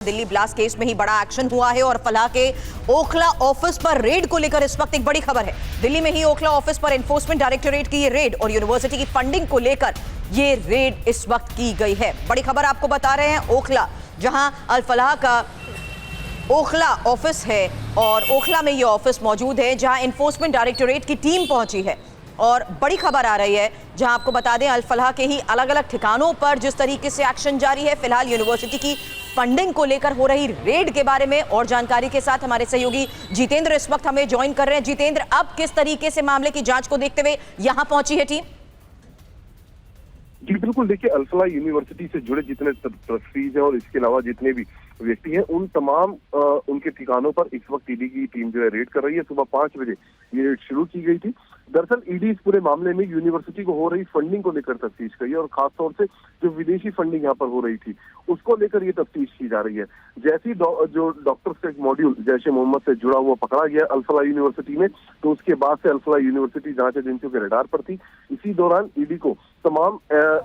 Delhi blast case में ही बड़ा action हुआ है और फलाह के ओखला ऑफिस पर रेड को लेकर इस वक्त एक बड़ी खबर है। दिल्ली में ही ओखला ऑफिस पर एनफोर्समेंट डायरेक्टोरेट की ये रेड और यूनिवर्सिटी की फंडिंग को लेकर ये रेड इस वक्त की गई है। बड़ी खबर आपको बता रहे हैं ओखला, जहां अल फलाह का ओखला ऑफिस है और ओखला में ये ऑफिस मौजूद है जहां एनफोर्समेंट डायरेक्टोरेट की टीम पहुंची है। और बड़ी खबर आ रही है जहां आपको बता दें अल फलाह के ही अलग अलग ठिकानों पर जिस तरीके से एक्शन जारी है। फिलहाल यूनिवर्सिटी की फंडिंग को लेकर हो रही रेड के बारे में और जानकारी के साथ हमारे सहयोगी जितेंद्र इस वक्त हमें ज्वाइन कर रहे हैं। जितेंद्र, अब किस तरीके से मामले की जांच को देखते हुए यहां पहुंची है टीम? जी बिल्कुल, देखिए अल फलाह यूनिवर्सिटी से जुड़े जितने ट्रस्टीज हैं और इसके अलावा जितने भी व्यक्ति हैं उन तमाम उनके ठिकानों पर इस वक्त ईडी की टीम जो है रेड कर रही है। सुबह 5 बजे ये रेड शुरू की गई थी। दरअसल ईडी इस पूरे मामले में यूनिवर्सिटी को हो रही फंडिंग को लेकर तफ्तीश करी है और खासतौर से जो विदेशी फंडिंग यहाँ पर हो रही थी उसको लेकर ये तफ्तीश की जा रही है। जैसे ही जो डॉक्टर्स का एक मॉड्यूल जैश-ए मोहम्मद से जुड़ा हुआ पकड़ा गया अल फलाह यूनिवर्सिटी में, तो उसके बाद से अल फलाह यूनिवर्सिटी जांच एजेंसियों के रडार पर थी। इसी दौरान ईडी को तमाम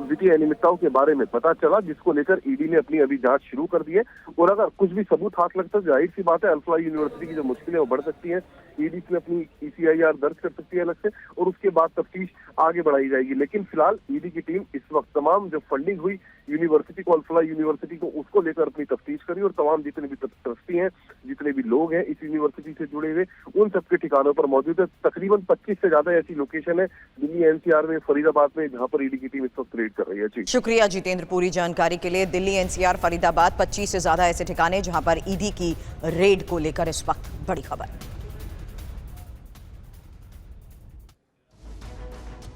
वित्तीय अनियमितताओं के बारे में पता चला, जिसको लेकर ईडी ने अपनी अभी जांच शुरू कर दी है। और अगर कुछ भी सबूत हाथ लगता है जाहिर सी बात है अल फलाह यूनिवर्सिटी की जो मुश्किलें वो बढ़ सकती हैं। ईडी इसमें अपनी ECIR दर्ज कर सकती है अलग से और उसके बाद तफ्तीश आगे बढ़ाई जाएगी। लेकिन फिलहाल ईडी की टीम इस वक्त तमाम जो फंडिंग हुई यूनिवर्सिटी को, अल फलाह यूनिवर्सिटी को, उसको लेकर अपनी तफ्तीश करी और तमाम जितने भी ट्रस्टी हैं, जितने भी लोग हैं इस यूनिवर्सिटी से जुड़े हुए, उन सबके ठिकानों पर मौजूद है। तकरीबन 25 से ज्यादा ऐसी लोकेशन है दिल्ली NCR में, फरीदाबाद में, जहां पर ईडी की टीम इस वक्त रेड कर रही है। जी शुक्रिया जितेंद्र पूरी जानकारी के लिए। दिल्ली NCR फरीदाबाद 25 से ज्यादा ऐसे ठिकाने जहां पर ईडी की रेड को लेकर इस वक्त बड़ी खबर।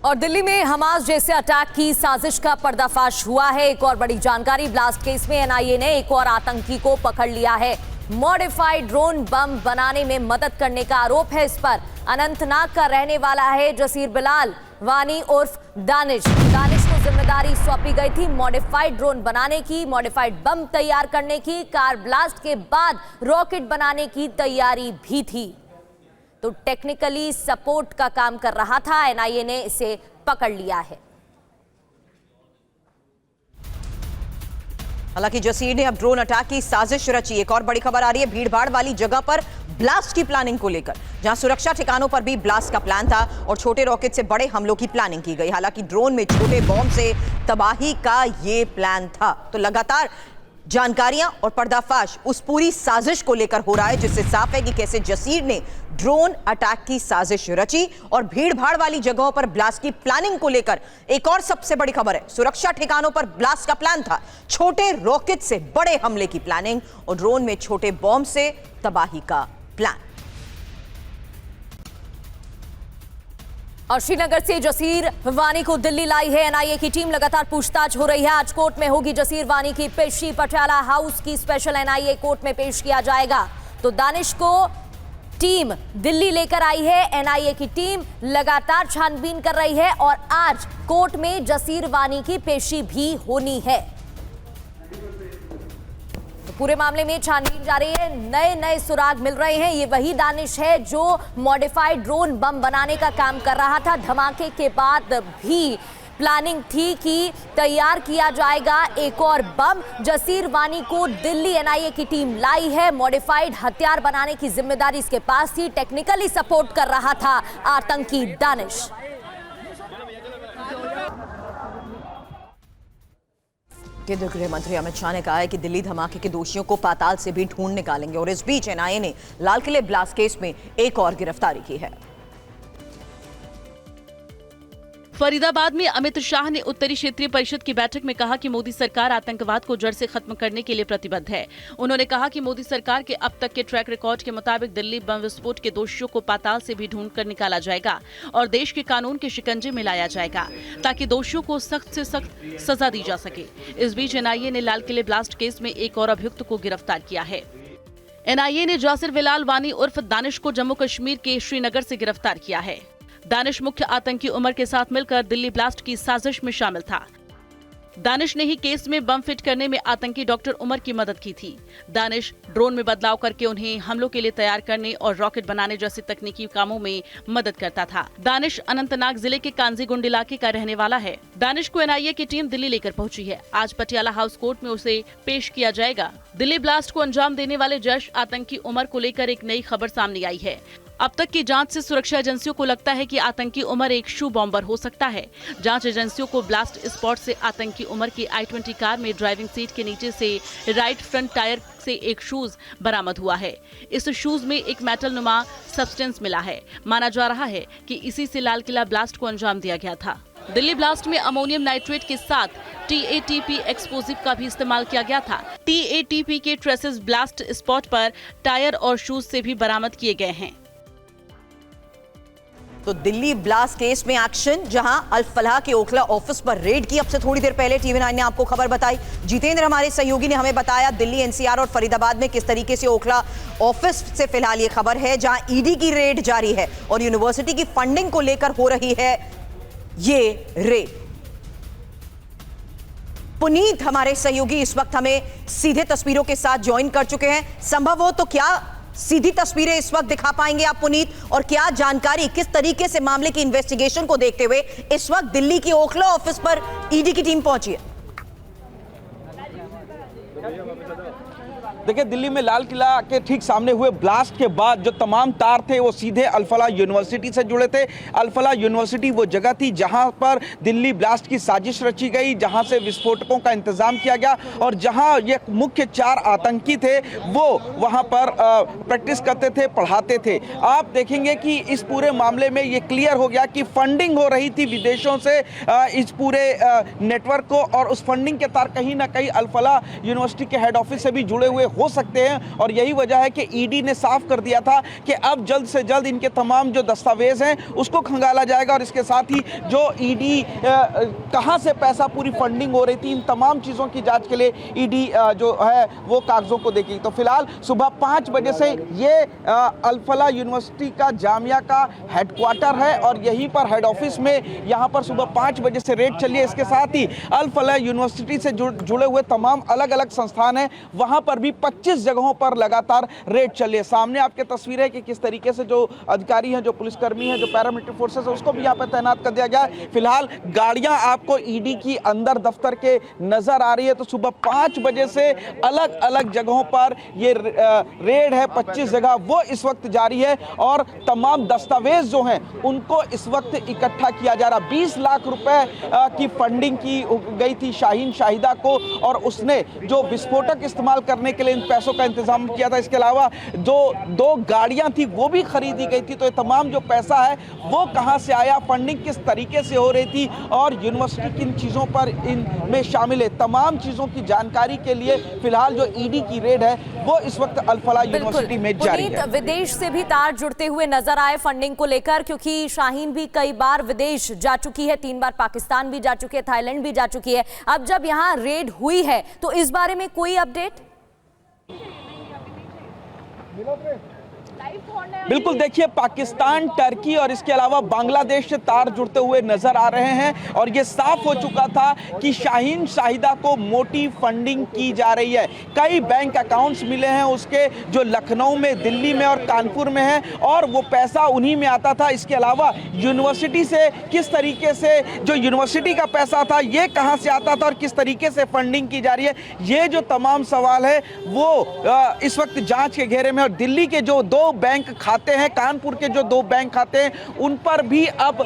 और दिल्ली में हमास जैसे अटैक की साजिश का पर्दाफाश हुआ है। एक और बड़ी जानकारी, ब्लास्ट केस में NIA ने एक और आतंकी को पकड़ लिया है। मॉडिफाइड ड्रोन बम बनाने में मदद करने का आरोप है इस पर। अनंतनाग का रहने वाला है जसीर बिलाल वानी उर्फ दानिश को जिम्मेदारी सौंपी गई थी मॉडिफाइड ड्रोन बनाने की, मॉडिफाइड बम तैयार करने की, कार ब्लास्ट के बाद रॉकेट बनाने की तैयारी भी थी। तो टेक्निकली सपोर्ट का काम कर रहा था। NIA ने इसे पकड़ लिया है। हालांकि जसीर ने अब ड्रोन अटैक की साजिश रची। एक और बड़ी खबर आ रही है भीड़भाड़ वाली जगह पर ब्लास्ट की प्लानिंग को लेकर, जहां सुरक्षा ठिकानों पर भी ब्लास्ट का प्लान था और छोटे रॉकेट से बड़े हमलों की प्लानिंग की गई। हालांकि ड्रोन में छोटे बॉम्ब से तबाही का ये प्लान था। तो लगातार जानकारियां और पर्दाफाश उस पूरी साजिश को लेकर हो रहा है, जिससे साफ है कि कैसे जसीर ने ड्रोन अटैक की साजिश रची और भीड़-भाड़ वाली जगहों पर ब्लास्ट की प्लानिंग को लेकर एक और सबसे बड़ी खबर है। सुरक्षा ठिकानों पर ब्लास्ट का प्लान था, छोटे रॉकेट से बड़े हमले की प्लानिंग और ड्रोन में छोटे बॉम्ब से तबाही का प्लान। और श्रीनगर से जसीर वानी को दिल्ली लाई है NIA की टीम। लगातार पूछताछ हो रही है। आज कोर्ट में होगी जसीर वानी की पेशी। पटियाला हाउस की स्पेशल NIA कोर्ट में पेश किया जाएगा। तो दानिश को टीम दिल्ली लेकर आई है। NIA की टीम लगातार छानबीन कर रही है और आज कोर्ट में जसीर वानी की पेशी भी होनी है। पूरे मामले में छानबीन जारी है। नए सुराग मिल रहे हैं। ये वही दानिश है जो मॉडिफाइड ड्रोन बम बनाने का काम कर रहा था। धमाके के बाद भी प्लानिंग थी कि तैयार किया जाएगा एक और बम। जसीर वानी को दिल्ली NIA की टीम लाई है। मॉडिफाइड हथियार बनाने की जिम्मेदारी इसके पास थी। टेक्निकली सपोर्ट कर रहा था आतंकी दानिश। केंद्रीय गृह मंत्री अमित शाह ने कहा है कि दिल्ली धमाके के दोषियों को पाताल से भी ढूंढ निकालेंगे। और इस बीच NIA ने लाल किले ब्लास्ट केस में एक और गिरफ्तारी की है। फरीदाबाद में अमित शाह ने उत्तरी क्षेत्रीय परिषद की बैठक में कहा कि मोदी सरकार आतंकवाद को जड़ से खत्म करने के लिए प्रतिबद्ध है। उन्होंने कहा कि मोदी सरकार के अब तक के ट्रैक रिकॉर्ड के मुताबिक दिल्ली बम विस्फोट के दोषियों को पाताल से भी ढूंढकर निकाला जाएगा और देश के कानून के शिकंजे में लाया जाएगा ताकि दोषियों को सख्त से सख्त सजा दी जा सके। इस बीच NIA ने लाल किले ब्लास्ट केस में एक और अभियुक्त को गिरफ्तार किया है। NIA ने जसीर बिलाल वानी उर्फ दानिश को जम्मू कश्मीर के श्रीनगर से गिरफ्तार किया है। दानिश मुख्य आतंकी उमर के साथ मिलकर दिल्ली ब्लास्ट की साजिश में शामिल था। दानिश ने ही केस में बम फिट करने में आतंकी डॉक्टर उमर की मदद की थी। दानिश ड्रोन में बदलाव करके उन्हें हमलों के लिए तैयार करने और रॉकेट बनाने जैसे तकनीकी कामों में मदद करता था। दानिश अनंतनाग जिले के कांजीगुंड इलाके का रहने वाला है। दानिश को एनआईए की टीम दिल्ली लेकर पहुंची है। आज पटियाला हाउस कोर्ट में उसे पेश किया जाएगा। दिल्ली ब्लास्ट को अंजाम देने वाले जैश आतंकी उमर को लेकर एक नई खबर सामने आई है। अब तक की जांच से सुरक्षा एजेंसियों को लगता है कि आतंकी उमर एक शू बॉम्बर हो सकता है। जांच एजेंसियों को ब्लास्ट स्पॉट से आतंकी उमर की i20 कार में ड्राइविंग सीट के नीचे से राइट फ्रंट टायर से एक शूज बरामद हुआ है। इस शूज में एक मेटल नुमा सब्सटेंस मिला है। माना जा रहा है कि इसी से लाल किला ब्लास्ट को अंजाम दिया गया था। दिल्ली ब्लास्ट में अमोनियम नाइट्रेट के साथ TATP एक्सप्लोजिव का भी इस्तेमाल किया गया था। TATP के ट्रेसेस ब्लास्ट स्पॉट पर टायर और शूज से भी बरामद किए गए हैं। तो दिल्ली ब्लास्ट केस में एक्शन, जहां अल फलाह के ओखला ऑफिस पर रेड की। अब से थोड़ी देर पहले TV9 ने आपको खबर बताई। जितेंद्र हमारे सहयोगी ने हमें बताया दिल्ली NCR और फरीदाबाद में किस तरीके से ओखला ऑफिस से फिलहाल ये खबर है, जहां ईडी की रेड जारी है और यूनिवर्सिटी की फंडिंग को लेकर हो रही है ये रेड। पुनीत हमारे सहयोगी इस वक्त हमें सीधे तस्वीरों के साथ ज्वाइन कर चुके हैं। संभव हो तो क्या सीधी तस्वीरें इस वक्त दिखा पाएंगे आप पुनीत, और क्या जानकारी किस तरीके से मामले की इन्वेस्टिगेशन को देखते हुए इस वक्त दिल्ली की ओखला ऑफिस पर ईडी की टीम पहुंची है? देखिए, दिल्ली में लाल किला के ठीक सामने हुए ब्लास्ट के बाद जो तमाम तार थे वो सीधे अल फलाह यूनिवर्सिटी से जुड़े थे। अल फलाह यूनिवर्सिटी वो जगह थी जहां पर दिल्ली ब्लास्ट की साजिश रची गई, जहां से विस्फोटकों का इंतजाम किया गया और जहां ये मुख्य 4 आतंकी थे वो वहां पर प्रैक्टिस करते थे, पढ़ाते थे। आप देखेंगे कि इस पूरे मामले में ये क्लियर हो गया कि फंडिंग हो रही थी विदेशों से इस पूरे नेटवर्क को, और उस फंडिंग के तार कहीं ना कहीं अल फलाह यूनिवर्सिटी के हेड ऑफिस से भी जुड़े हुए हो सकते हैं। और यही वजह है कि ईडी ने साफ कर दिया था कि अब जल्द से जल्द इनके तमाम जो दस्तावेज हैं उसको खंगाला जाएगा, और इसके साथ ही जो ईडी कहां से पैसा पूरी फंडिंग हो रही थी, इन तमाम चीज़ों की जांच के लिए ईडी जो है वो कागजों को देखेगी। तो फिलहाल सुबह 5 बजे से ये अल फलाह यूनिवर्सिटी का जामिया का हेडक्वार्टर है और यहीं पर हेड ऑफिस में यहाँ पर सुबह 5 बजे से रेड चली है। इसके साथ ही अल फलाह यूनिवर्सिटी से जुड़े हुए तमाम अलग अलग संस्थान हैं, वहाँ पर भी 25 जगहों पर लगातार रेड चली है। सामने आपके तस्वीर है कि किस तरीके से जो अधिकारी हैं, जो पुलिसकर्मी हैं, जो पैरामिलिट्री फोर्सेस है, उसको भी यहाँ पर तैनात कर दिया गया है। फिलहाल गाड़ियां आपको ईडी की अंदर दफ्तर के नजर आ रही है। तो सुबह 5 बजे से अलग अलग जगहों पर ये रेड है, 25 जगह वो इस वक्त जारी है और तमाम दस्तावेज जो हैं उनको इस वक्त इकट्ठा किया जा रहा। 20 लाख रुपए की फंडिंग की गई थी शाहीन शाहिदा को, और उसने जो विस्फोटक इस्तेमाल करने के लिए इन पैसों का इंतजाम किया था। इसके अलावा जो 2 गाड़ियां थी वो भी खरीदी गई थी। तो ये तमाम जो पैसा है वो कहां से आया, फंडिंग किस तरीके से हो रही थी और यूनिवर्सिटी किन चीजों पर इनमें शामिल है, तमाम चीजों की जानकारी के लिए फिलहाल जो ईडी की रेड है वो इस वक्त अल फलाह यूनिवर्सिटी में जारी है। विदेश से भी तार जुड़ते हुए नजर आए फंडिंग को लेकर, क्योंकि शाहीन भी कई बार विदेश जा चुकी है, 3 बार पाकिस्तान भी जा चुकी है, थाईलैंड भी जा चुकी है। अब जब यहाँ रेड हुई है तो इस बारे में कोई अपडेट? बिल्कुल, देखिए, पाकिस्तान, टर्की और इसके अलावा बांग्लादेश से तार जुड़ते हुए नजर आ रहे हैं और ये साफ हो चुका था कि शाहीन शाहिदा को मोटी फंडिंग की जा रही है। कई बैंक अकाउंट्स मिले हैं उसके, जो लखनऊ में, दिल्ली में और कानपुर में हैं, और वो पैसा उन्हीं में आता था। इसके अलावा यूनिवर्सिटी से किस तरीके से जो यूनिवर्सिटी का पैसा था ये कहां से आता था और किस तरीके से फंडिंग की जा रही है, ये जो तमाम सवाल है वो इस वक्त जांच के घेरे में। और दिल्ली के जो 2 बैंक खाते हैं, कानपुर के जो 2 बैंक खाते हैं, उन पर भी अब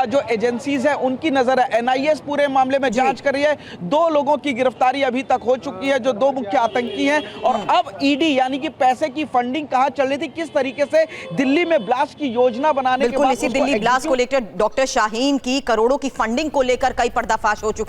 जो एजेंसीज है उनकी नजर है। NIA पूरे मामले में जांच कर रही है। 2 लोगों की गिरफ्तारी अभी तक हो चुकी है जो 2 मुख्य आतंकी हैं, और अब ईडी यानी कि पैसे की फंडिंग कहां चल रही थी, किस तरीके से दिल्ली में ब्लास्ट की योजना बनाने के बाद इसी दिल्ली ब्लास्ट को लेकर डॉक्टर शाहीन की करोड़ों की फंडिंग को लेकर कई पर्दाफाश हो चुके हैं।